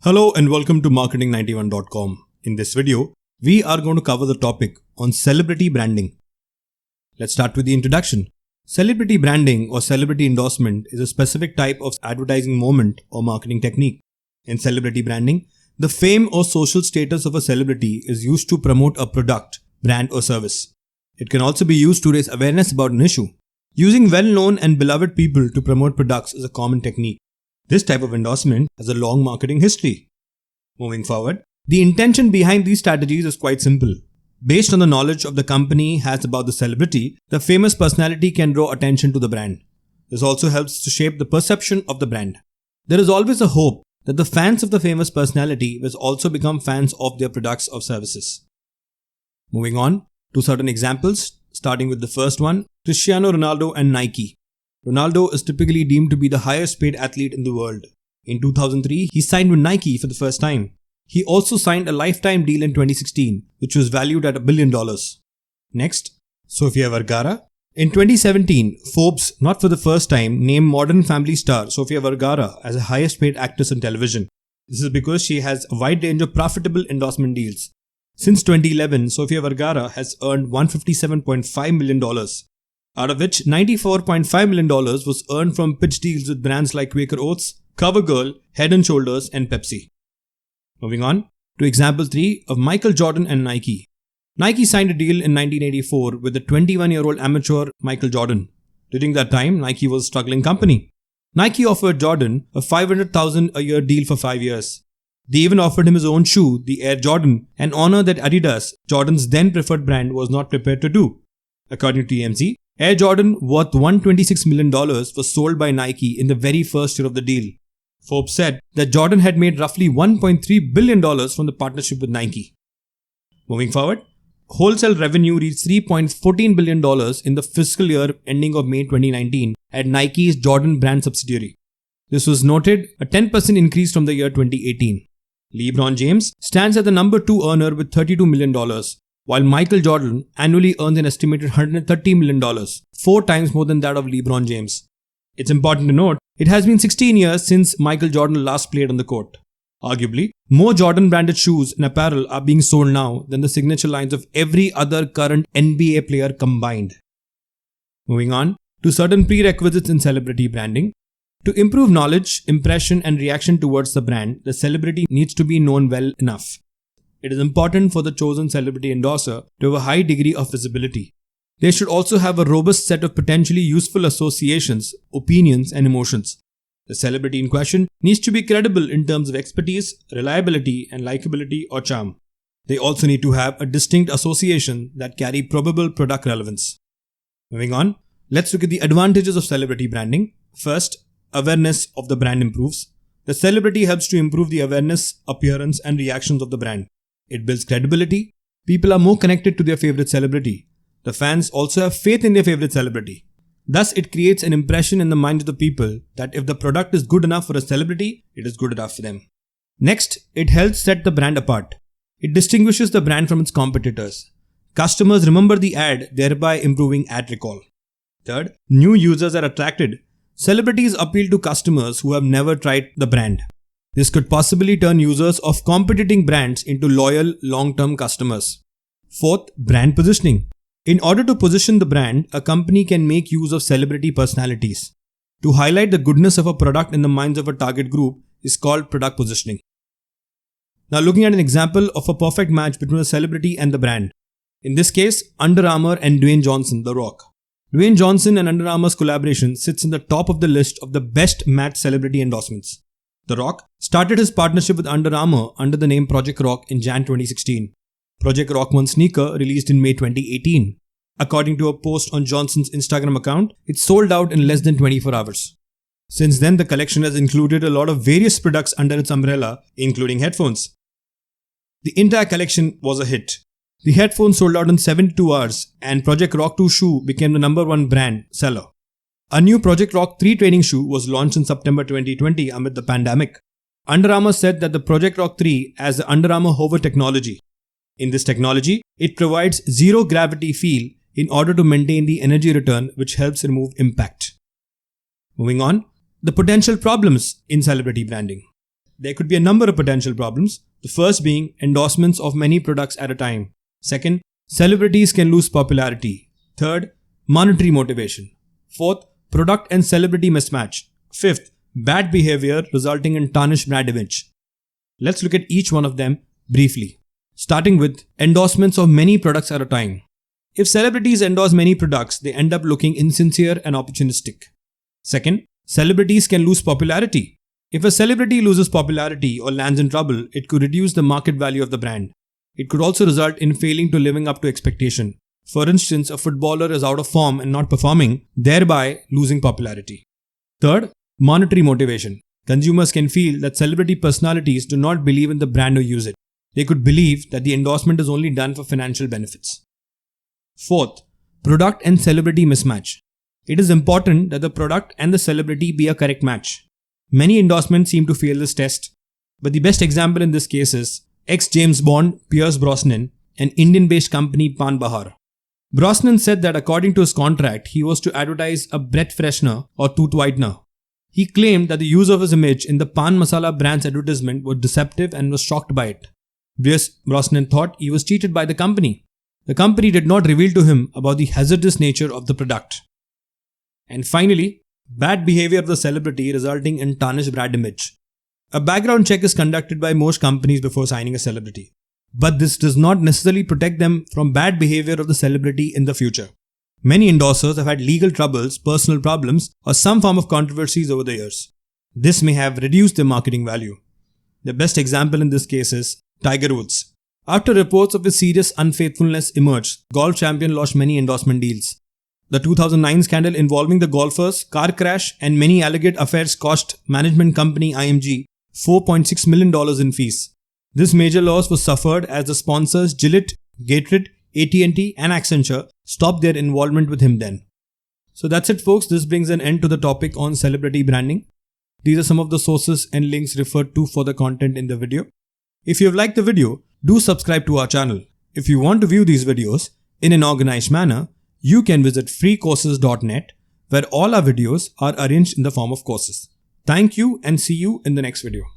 Hello and welcome to marketing91.com. In this video, we are going to cover the topic on celebrity branding. Let's start with the introduction. Celebrity branding or celebrity endorsement is a specific type of advertising moment or marketing technique. In celebrity branding, the fame or social status of a celebrity is used to promote a product, brand or service. It can also be used to raise awareness about an issue. Using well-known and beloved people to promote products is a common technique. This type of endorsement has a long marketing history. Moving forward, the intention behind these strategies is quite simple. Based on the knowledge of the company has about the celebrity, the famous personality can draw attention to the brand. This also helps to shape the perception of the brand. There is always a hope that the fans of the famous personality will also become fans of their products or services. Moving on to certain examples, starting with the first one, Cristiano Ronaldo and Nike. Ronaldo is typically deemed to be the highest paid athlete in the world. In 2003, he signed with Nike for the first time. He also signed a lifetime deal in 2016, which was valued at $1 billion. Next, Sofia Vergara. In 2017, Forbes, not for the first time, named Modern Family star Sofia Vergara as the highest paid actress on television. This is because she has a wide range of profitable endorsement deals. Since 2011, Sofia Vergara has earned $157.5 million. Out of which $94.5 million was earned from pitch deals with brands like Quaker Oats, CoverGirl, Head & Shoulders and Pepsi. Moving on to example 3 of Michael Jordan and Nike. Nike signed a deal in 1984 with the 21-year-old amateur Michael Jordan. During that time, Nike was a struggling company. Nike offered Jordan a $500,000 a year deal for 5 years. They even offered him his own shoe, the Air Jordan, an honor that Adidas, Jordan's then preferred brand, was not prepared to do. According to TMZ, Air Jordan, worth $126 million, was sold by Nike in the very first year of the deal. Forbes said that Jordan had made roughly $1.3 billion from the partnership with Nike. Moving forward, wholesale revenue reached $3.14 billion in the fiscal year ending of May 2019 at Nike's Jordan brand subsidiary. This was noted a 10% increase from the year 2018. LeBron James stands as the number 2 earner with $32 million. While Michael Jordan annually earns an estimated $130 million, 4 times more than that of LeBron James. It's important to note, it has been 16 years since Michael Jordan last played on the court. Arguably, more Jordan branded shoes and apparel are being sold now than the signature lines of every other current NBA player combined. Moving on to certain prerequisites in celebrity branding. To improve knowledge, impression and reaction towards the brand, the celebrity needs to be known well enough. It is important for the chosen celebrity endorser to have a high degree of visibility. They should also have a robust set of potentially useful associations, opinions, and emotions. The celebrity in question needs to be credible in terms of expertise, reliability, and likability or charm. They also need to have a distinct association that carry probable product relevance. Moving on, let's look at the advantages of celebrity branding. First, awareness of the brand improves. The celebrity helps to improve the awareness, appearance, and reactions of the brand. It builds credibility. People are more connected to their favorite celebrity. The fans also have faith in their favorite celebrity. Thus, it creates an impression in the minds of the people that if the product is good enough for a celebrity, it is good enough for them. Next, it helps set the brand apart. It distinguishes the brand from its competitors. Customers remember the ad, thereby improving ad recall. Third, new users are attracted. Celebrities appeal to customers who have never tried the brand. This could possibly turn users of competing brands into loyal, long-term customers. Fourth, brand positioning. In order to position the brand, a company can make use of celebrity personalities. To highlight the goodness of a product in the minds of a target group is called product positioning. Now looking at an example of a perfect match between a celebrity and the brand. In this case, Under Armour and Dwayne Johnson, The Rock. Dwayne Johnson and Under Armour's collaboration sits in the top of the list of the best match celebrity endorsements. The Rock started his partnership with Under Armour under the name Project Rock in Jan 2016. Project Rock won sneaker released in May 2018. According to a post on Johnson's Instagram account, it sold out in less than 24 hours. Since then, the collection has included a lot of various products under its umbrella, including headphones. The entire collection was a hit. The headphones sold out in 72 hours and Project Rock 2 shoe became the number 1 brand seller. A new Project Rock 3 training shoe was launched in September 2020 amid the pandemic. Under Armour said that the Project Rock 3 has the Under Armour Hover technology. In this technology, it provides zero gravity feel in order to maintain the energy return, which helps remove impact. Moving on, the potential problems in celebrity branding. there could be a number of potential problems. The first being endorsements of many products at a time. Second, celebrities can lose popularity. Third, monetary motivation. Fourth, product and celebrity mismatch. Fifth, bad behavior resulting in tarnished brand image. Let's look at each one of them briefly. Starting with endorsements of many products at a time. If celebrities endorse many products, they end up looking insincere and opportunistic. Second, celebrities can lose popularity. If a celebrity loses popularity or lands in trouble, it could reduce the market value of the brand. It could also result in failing to living up to expectation. For instance, a footballer is out of form and not performing, thereby losing popularity. Third, monetary motivation. Consumers can feel that celebrity personalities do not believe in the brand or use it. They could believe that the endorsement is only done for financial benefits. Fourth, product and celebrity mismatch. It is important that the product and the celebrity be a correct match. Many endorsements seem to fail this test, but the best example in this case is ex-James Bond Pierce Brosnan, an Indian-based company Pan Bahar. Brosnan said that according to his contract, he was to advertise a breath freshener or tooth whitener. He claimed that the use of his image in the Pan Masala brand's advertisement was deceptive and was shocked by it. Brosnan thought he was cheated by the company. The company did not reveal to him about the hazardous nature of the product. And finally, bad behavior of the celebrity resulting in tarnished brand image. A background check is conducted by most companies before signing a celebrity. But this does not necessarily protect them from bad behavior of the celebrity in the future. Many endorsers have had legal troubles, personal problems, or some form of controversies over the years. This may have reduced their marketing value. The best example in this case is Tiger Woods. After reports of his serious unfaithfulness emerged, golf champion lost many endorsement deals. The 2009 scandal involving the golfer's car crash and many alleged affairs cost management company IMG $4.6 million in fees. This major loss was suffered as the sponsors Gillette, Gatorade, AT&T and Accenture stopped their involvement with him then. So that's it folks, this brings an end to the topic on celebrity branding. These are some of the sources and links referred to for the content in the video. If you have liked the video, do subscribe to our channel. If you want to view these videos in an organized manner, you can visit freecourses.net where all our videos are arranged in the form of courses. Thank you and see you in the next video.